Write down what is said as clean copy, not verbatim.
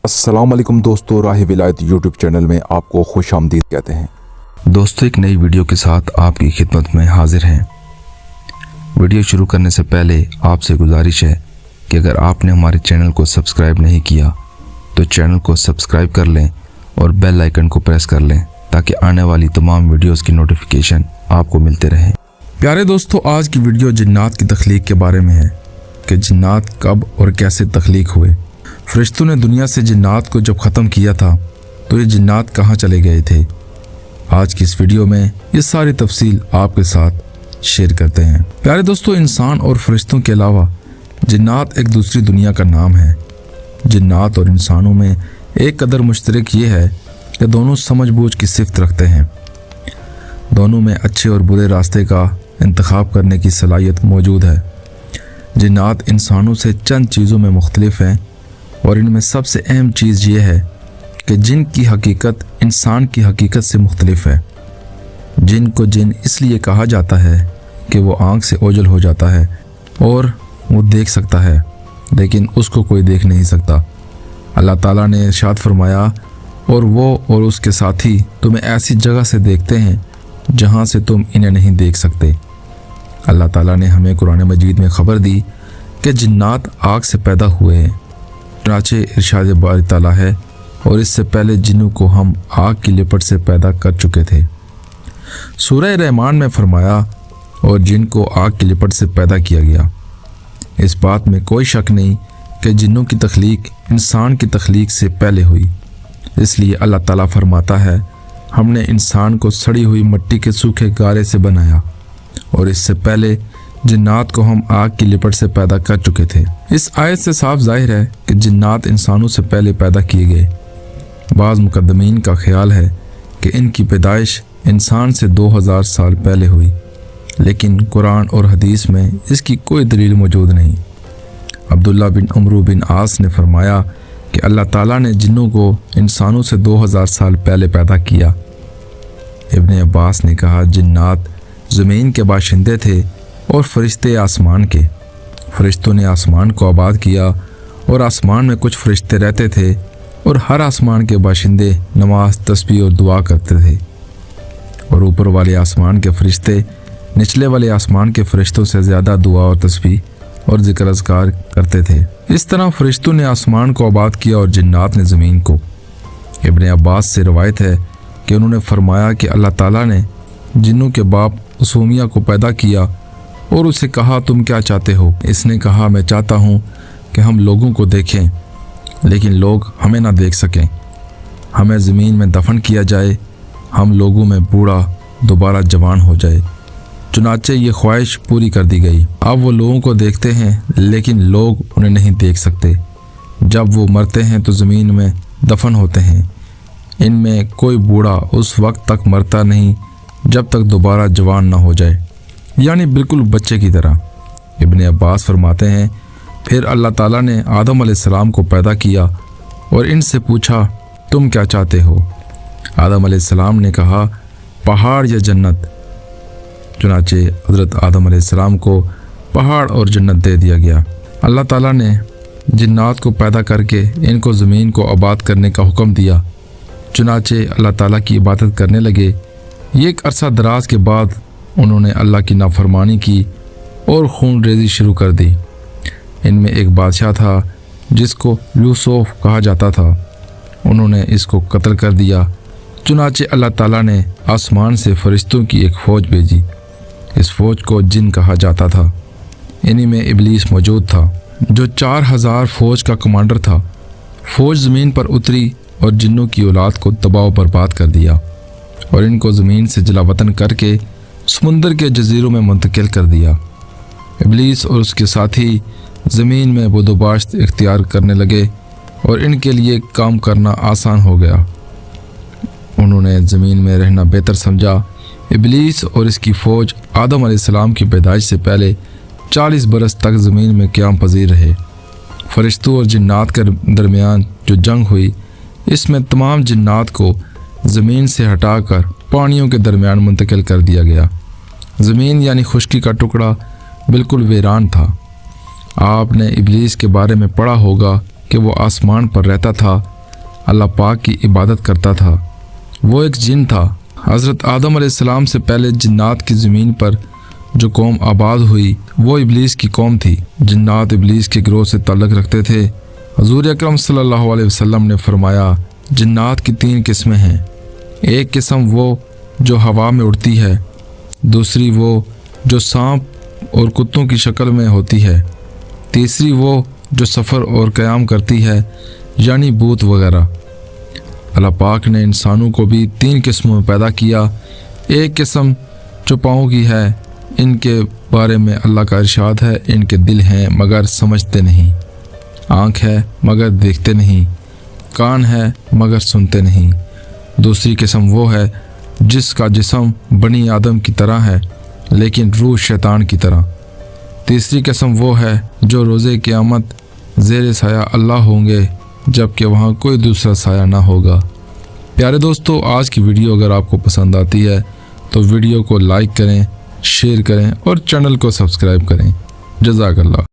अस्सलाम वालेकुम दोस्तों, राह विलायत यूट्यूब चैनल में आपको खुश आमदीद कहते हैं। दोस्तों, एक नई वीडियो के साथ आपकी खिदमत में हाजिर हैं। वीडियो शुरू करने से पहले आपसे गुजारिश है कि अगर आपने हमारे चैनल को सब्सक्राइब नहीं किया तो चैनल को सब्सक्राइब कर लें और बेल आइकन को प्रेस कर लें ताकि आने वाली तमाम वीडियोस की नोटिफिकेशन आपको मिलते रहें। प्यारे दोस्तों, आज की वीडियो जिन्नात की तख्लीक के बारे में है कि जिन्नात कब और कैसे तख्लीक हुए। फरिश्तों ने दुनिया से जिन्नात को जब ख़त्म किया था तो ये जिन्नात कहाँ चले गए थे। आज की इस वीडियो में ये सारी तफसील आपके साथ शेयर करते हैं। प्यारे दोस्तों, इंसान और फरिश्तों के अलावा जिन्नात एक दूसरी दुनिया का नाम है। जिन्नात और इंसानों में एक कदर मुश्तरक ये है कि दोनों समझ बूझ की सिफ्त रखते हैं। दोनों में अच्छे और बुरे रास्ते का इंतखाब करने की सलाहियत मौजूद है। जिन्नात इंसानों से चंद चीज़ों में मुख्तलिफ हैं और इनमें सबसे अहम चीज़ ये है कि जिन की हकीकत इंसान की हकीकत से मुख्तलिफ है। जिन को जिन इसलिए कहा जाता है कि वो आँख से ओझल हो जाता है और वो देख सकता है लेकिन उसको कोई देख नहीं सकता। अल्लाह ताला ने इरशाद फरमाया, और वो और उसके साथी तुम्हें ऐसी जगह से देखते हैं जहाँ से तुम इन्हें नहीं देख सकते। अल्लाह ताला ने हमें कुरान मजीद में ख़बर दी कि जिन्नात आग से पैदा हुए हैं। चुनांचे इरशाद बारी ताला है, और इससे पहले जिन्नों को हम आग की लिपट से पैदा कर चुके थे। सूरह रहमान में फरमाया, और जिन को आग की लिपट से पैदा किया गया। इस बात में कोई शक नहीं कि जिन्नों की तख्लीक इंसान की तख्लीक से पहले हुई। इसलिए अल्लाह ताला फरमाता है, हमने इंसान को सड़ी हुई मिट्टी के सूखे गारे से बनाया और इससे पहले जिन्नात को हम आग की लिपट से पैदा कर चुके थे। इस आयत से साफ जाहिर है कि जिन्नात इंसानों से पहले पैदा किए गए। बाज़ मुकद्दमीन का ख्याल है कि इनकी पैदाइश इंसान से 2000 साल पहले हुई, लेकिन कुरान और हदीस में इसकी कोई दलील मौजूद नहीं। अब्दुल्ला बिन उमरू बिन आस ने फरमाया कि अल्लाह ताला ने जिन्नों को इंसानों से 2000 साल पहले पैदा किया। इब्न अब्बास ने कहा, जिन्नात ज़मीन के बाशिंदे थे और फरिश्ते आसमान के। फरिश्तों ने आसमान को आबाद किया और आसमान में कुछ फरिश्ते रहते थे और हर आसमान के बाशिंदे नमाज, तस्बीह और दुआ करते थे। और ऊपर वाले आसमान के फरिश्ते निचले वाले आसमान के फरिश्तों से ज़्यादा दुआ और तस्बीह और ज़िक्र अज़कार करते थे। इस तरह फरिश्तों ने आसमान को आबाद किया और जिन्नात ने ज़मीन को। इब्न अब्बास से रवायत है कि उन्होंने फरमाया कि अल्लाह ताला ने जिन्नों के बाप उसूमिया को पैदा किया और उसे कहा, तुम क्या चाहते हो? इसने कहा, मैं चाहता हूँ कि हम लोगों को देखें लेकिन लोग हमें ना देख सकें। हमें ज़मीन में दफन किया जाए, हम लोगों में बूढ़ा दोबारा जवान हो जाए। चुनाचे ये ख्वाहिश पूरी कर दी गई। अब वो लोगों को देखते हैं लेकिन लोग उन्हें नहीं देख सकते। जब वो मरते हैं तो ज़मीन में दफन होते हैं। इनमें कोई बूढ़ा उस वक्त तक मरता नहीं जब तक दोबारा जवान ना हो जाए, यानी बिल्कुल बच्चे की तरह। इब्न अब्बास फरमाते हैं, फिर अल्लाह ताला ने आदम अलैहिस्सलाम को पैदा किया और इनसे पूछा, तुम क्या चाहते हो? आदम अलैहिस्सलाम ने कहा, पहाड़ या जन्नत। चुनाचे हज़रत आदम अलैहिस्सलाम को पहाड़ और जन्नत दे दिया गया। अल्लाह ताला ने जिन्नात को पैदा करके इनको ज़मीन को आबाद करने का हुक्म दिया। चुनाचे अल्लाह ताला की इबादत करने लगे। ये एक अरसा दराज के बाद उन्होंने अल्लाह की नाफरमानी की और खून रेज़ी शुरू कर दी। इनमें एक बादशाह था जिसको यूसुफ कहा जाता था। उन्होंने इसको कत्ल कर दिया। चुनाचे अल्लाह ताला ने आसमान से फरिश्तों की एक फ़ौज भेजी। इस फ़ौज को जिन कहा जाता था। इन्हीं में इब्लीस मौजूद था जो 4000 फ़ौज का कमांडर था। फ़ौज ज़मीन पर उतरी और जिन्नों की औलाद को तबाह व बर्बाद कर दिया और इनको ज़मीन से जलावतन करके समुंदर के जजीरों में मुंतकिल कर दिया। इब्लीस और उसके साथी ज़मीन में बुदोबाश्त इख्तियार करने लगे और इनके लिए काम करना आसान हो गया। उन्होंने ज़मीन में रहना बेहतर समझा। इब्लीस और इसकी फ़ौज आदम अलैहिस्सलाम की पैदाइश से पहले 40 बरस तक ज़मीन में क़याम पज़ीर रहे। फरिश्तों और जिन्नात के दरमियान जो जंग हुई, इसमें तमाम जिन्नात को ज़मीन से हटाकर पानियों के दरमियान मुंतकिल कर दिया गया। ज़मीन यानी खुश्की का टुकड़ा बिल्कुल वीरान था। आपने इब्लीस के बारे में पढ़ा होगा کہ وہ آسمان پر رہتا تھا، اللہ پاک کی عبادت کرتا تھا۔ وہ ایک جن تھا۔ حضرت آدم علیہ السلام سے پہلے جنات کی زمین پر جو قوم آباد ہوئی وہ ابلیس کی قوم تھی۔ جنات ابلیس کے گروہ سے تعلق رکھتے تھے۔ حضور اکرم صلی اللہ علیہ وسلم نے فرمایا جنات کی 3 قسمیں ہیں۔ ایک قسم وہ جو ہوا میں اڑتی ہے، دوسری وہ جو سانپ اور کتوں کی شکل میں ہوتی ہے، تیسری وہ جو سفر اور قیام کرتی ہے یعنی بھوت وغیرہ۔ اللہ پاک نے انسانوں کو بھی 3 قسموں میں پیدا کیا۔ ایک قسم جو پاؤں کی ہے، ان کے بارے میں اللہ کا ارشاد ہے ان کے دل ہیں مگر سمجھتے نہیں، آنکھ ہے مگر دیکھتے نہیں، کان ہے مگر سنتے نہیں۔ دوسری قسم وہ ہے جس کا جسم بنی آدم کی طرح ہے لیکن روح شیطان کی طرح۔ تیسری قسم وہ ہے جو روز قیامت زیر سایہ اللہ ہوں گے جبکہ وہاں کوئی دوسرا سایہ نہ ہوگا۔ پیارے دوستو، آج کی ویڈیو اگر آپ کو پسند آتی ہے تو ویڈیو کو لائک کریں، شیئر کریں اور چینل کو سبسکرائب کریں۔ جزاک اللہ۔